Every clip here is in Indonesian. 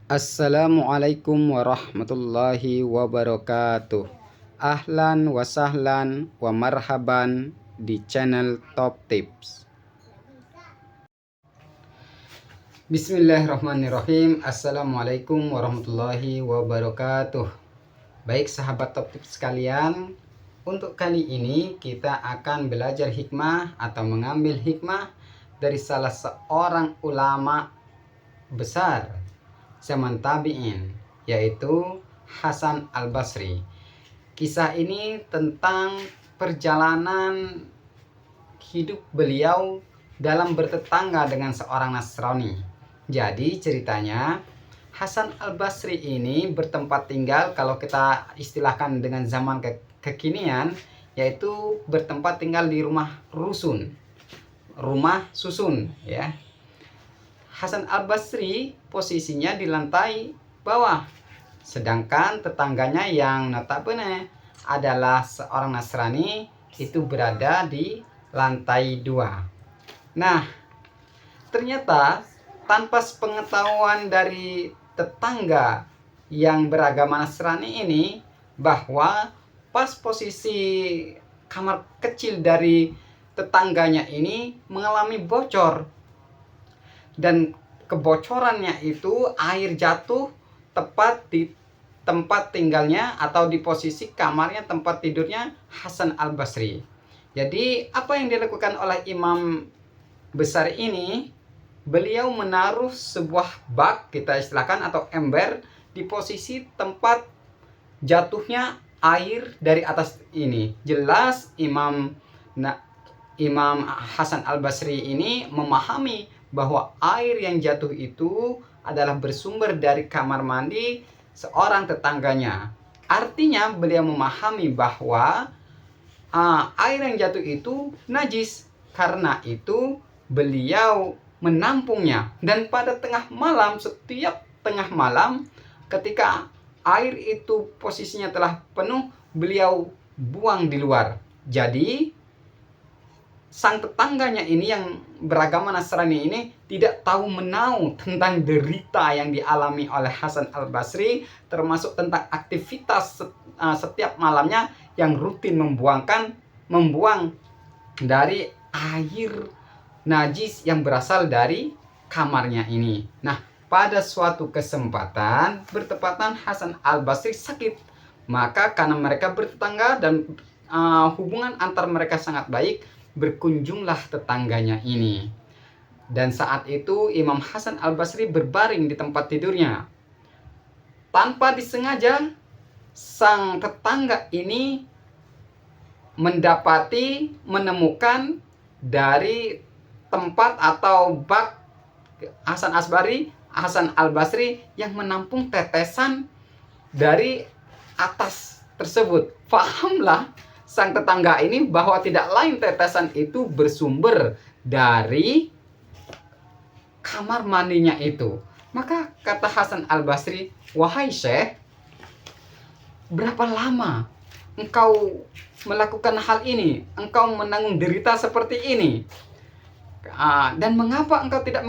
Assalamualaikum warahmatullahi wabarakatuh. Ahlan wa sahlan wa marhaban di channel Top Tips. Bismillahirrahmanirrahim. Assalamualaikum warahmatullahi wabarakatuh. Baik sahabat Top Tips sekalian, untuk kali ini kita akan belajar hikmah atau mengambil hikmah dari salah seorang ulama besar zaman tabi'in, yaitu Hasan Al-Basri. Kisah ini tentang perjalanan hidup beliau dalam bertetangga dengan seorang Nasrani. Jadi ceritanya, Hasan Al-Basri ini bertempat tinggal, kalau kita istilahkan dengan zaman kekinian, yaitu bertempat tinggal di rumah rusun, rumah susun ya. Hasan Al-Basri posisinya di lantai bawah, sedangkan tetangganya yang notabene adalah seorang Nasrani itu berada di lantai 2. Nah, ternyata tanpa sepengetahuan dari tetangga yang beragama Nasrani ini, bahwa pas posisi kamar kecil dari tetangganya ini mengalami bocor, dan kebocorannya itu air jatuh tepat di tempat tinggalnya atau di posisi kamarnya, tempat tidurnya Hasan Al-Basri. Jadi apa yang dilakukan oleh imam besar ini? Beliau menaruh sebuah bak, kita istilahkan, atau ember di posisi tempat jatuhnya air dari atas ini. Jelas Imam Hasan Al-Basri ini memahami bahwa air yang jatuh itu adalah bersumber dari kamar mandi seorang tetangganya. Artinya beliau memahami bahwa air yang jatuh itu najis. Karena itu beliau menampungnya. Dan pada tengah malam, setiap tengah malam, ketika air itu posisinya telah penuh, beliau buang di luar. Jadi sang tetangganya ini yang beragama Nasrani ini tidak tahu menau tentang derita yang dialami oleh Hasan Al-Basri, termasuk tentang aktivitas setiap malamnya yang rutin membuang dari air najis yang berasal dari kamarnya ini. Nah, pada suatu kesempatan bertepatan Hasan Al-Basri sakit, maka karena mereka bertetangga dan hubungan antar mereka sangat baik, berkunjunglah tetangganya ini. Dan saat itu Imam Hasan Al-Basri berbaring di tempat tidurnya. Tanpa disengaja, sang tetangga ini menemukan dari tempat atau bak Hasan Al-Basri yang menampung tetesan dari atas tersebut. Fahamlah sang tetangga ini bahwa tidak lain tetesan itu bersumber dari kamar mandinya itu. Maka kata Hasan Al-Basri, "Wahai Syekh, berapa lama engkau melakukan hal ini? Engkau menanggung derita seperti ini. Dan mengapa engkau tidak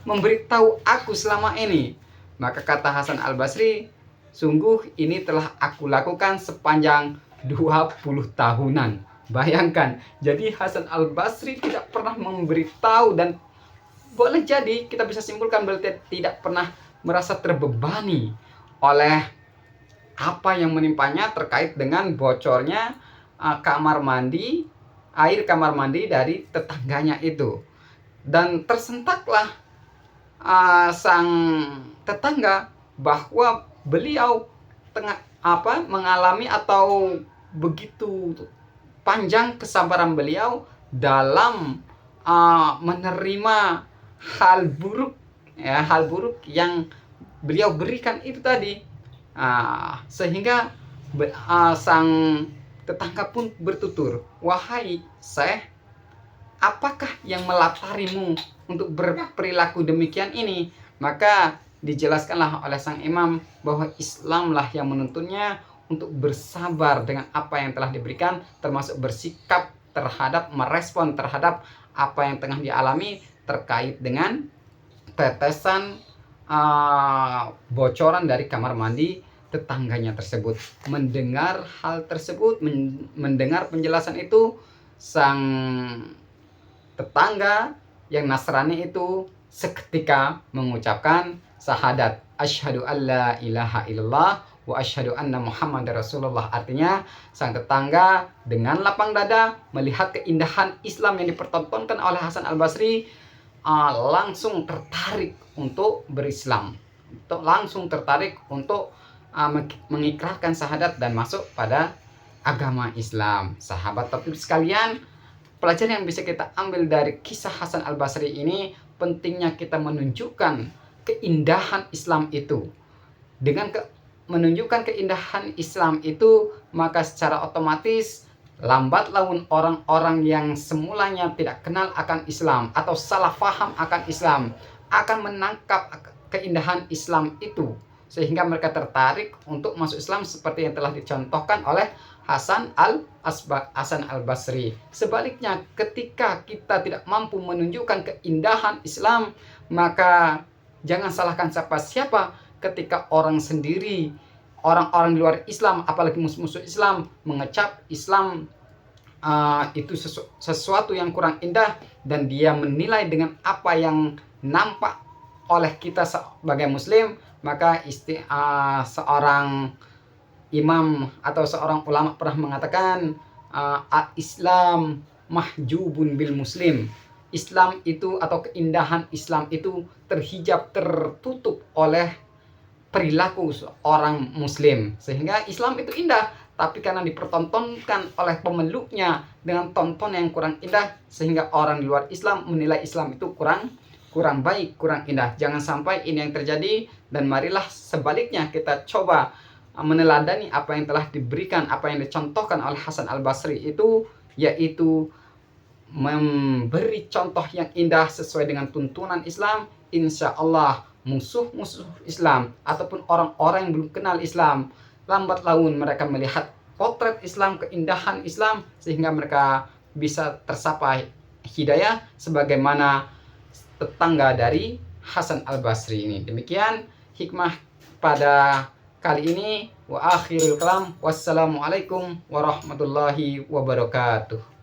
memberitahu aku selama ini?" Maka kata Hasan Al-Basri, "Sungguh ini telah aku lakukan sepanjang 20 tahunan. Bayangkan, jadi Hasan Al-Basri tidak pernah memberitahu, dan boleh jadi kita bisa simpulkan beliau tidak pernah merasa terbebani oleh apa yang menimpanya terkait dengan bocornya air kamar mandi dari tetangganya itu. Dan tersentaklah sang tetangga bahwa beliau mengalami atau begitu panjang kesabaran beliau dalam menerima hal buruk yang beliau berikan itu tadi, sehingga sang tetangga pun bertutur, "Wahai Syekh, apakah yang melatarimu untuk berperilaku demikian ini?" Maka dijelaskanlah oleh sang imam bahwa Islamlah yang menuntunnya untuk bersabar dengan apa yang telah diberikan, termasuk bersikap merespon terhadap apa yang tengah dialami terkait dengan tetesan bocoran dari kamar mandi tetangganya tersebut. Mendengar hal tersebut, mendengar penjelasan itu, sang tetangga yang Nasrani itu seketika mengucapkan syahadat asyhadu alla ilaha illallah wa asyhadu anna Muhammad Rasulullah. Artinya sang tetangga dengan lapang dada melihat keindahan Islam yang dipertontonkan oleh Hasan Al-Basri, langsung tertarik untuk berislam, langsung tertarik untuk mengikrarkan syahadat dan masuk pada agama Islam. Sahabat Tauhid sekalian, pelajaran yang bisa kita ambil dari kisah Hasan Al-Basri ini, pentingnya kita menunjukkan keindahan Islam itu. Dengan menunjukkan keindahan Islam itu, maka secara otomatis lambat laun orang-orang yang semulanya tidak kenal akan Islam atau salah faham akan Islam akan menangkap keindahan Islam itu, sehingga mereka tertarik untuk masuk Islam seperti yang telah dicontohkan oleh Hasan Al-Basri. Sebaliknya, ketika kita tidak mampu menunjukkan keindahan Islam, maka jangan salahkan siapa-siapa ketika orang sendiri, orang-orang di luar Islam, apalagi musuh-musuh Islam, mengecap Islam itu sesuatu yang kurang indah, dan dia menilai dengan apa yang nampak oleh kita sebagai muslim. Maka seorang imam atau seorang ulama pernah mengatakan, Islam mahjubun bil muslim. Islam itu atau keindahan Islam itu terhijab, tertutup oleh perilaku seorang muslim. Sehingga Islam itu indah, tapi karena dipertontonkan oleh pemeluknya dengan tontonan yang kurang indah, sehingga orang di luar Islam menilai Islam itu kurang baik, kurang indah. Jangan sampai ini yang terjadi, dan marilah sebaliknya kita coba meneladani apa yang telah diberikan, apa yang dicontohkan oleh Hasan Al-Basri itu, yaitu memberi contoh yang indah sesuai dengan tuntunan Islam. Insya Allah musuh-musuh Islam ataupun orang-orang yang belum kenal Islam, lambat laun mereka melihat potret Islam, keindahan Islam, sehingga mereka bisa tersapa hidayah sebagaimana tetangga dari Hasan Al-Basri ini. Demikian hikmah pada kali ini. Wa akhirul kalam, wassalamualaikum warahmatullahi wabarakatuh.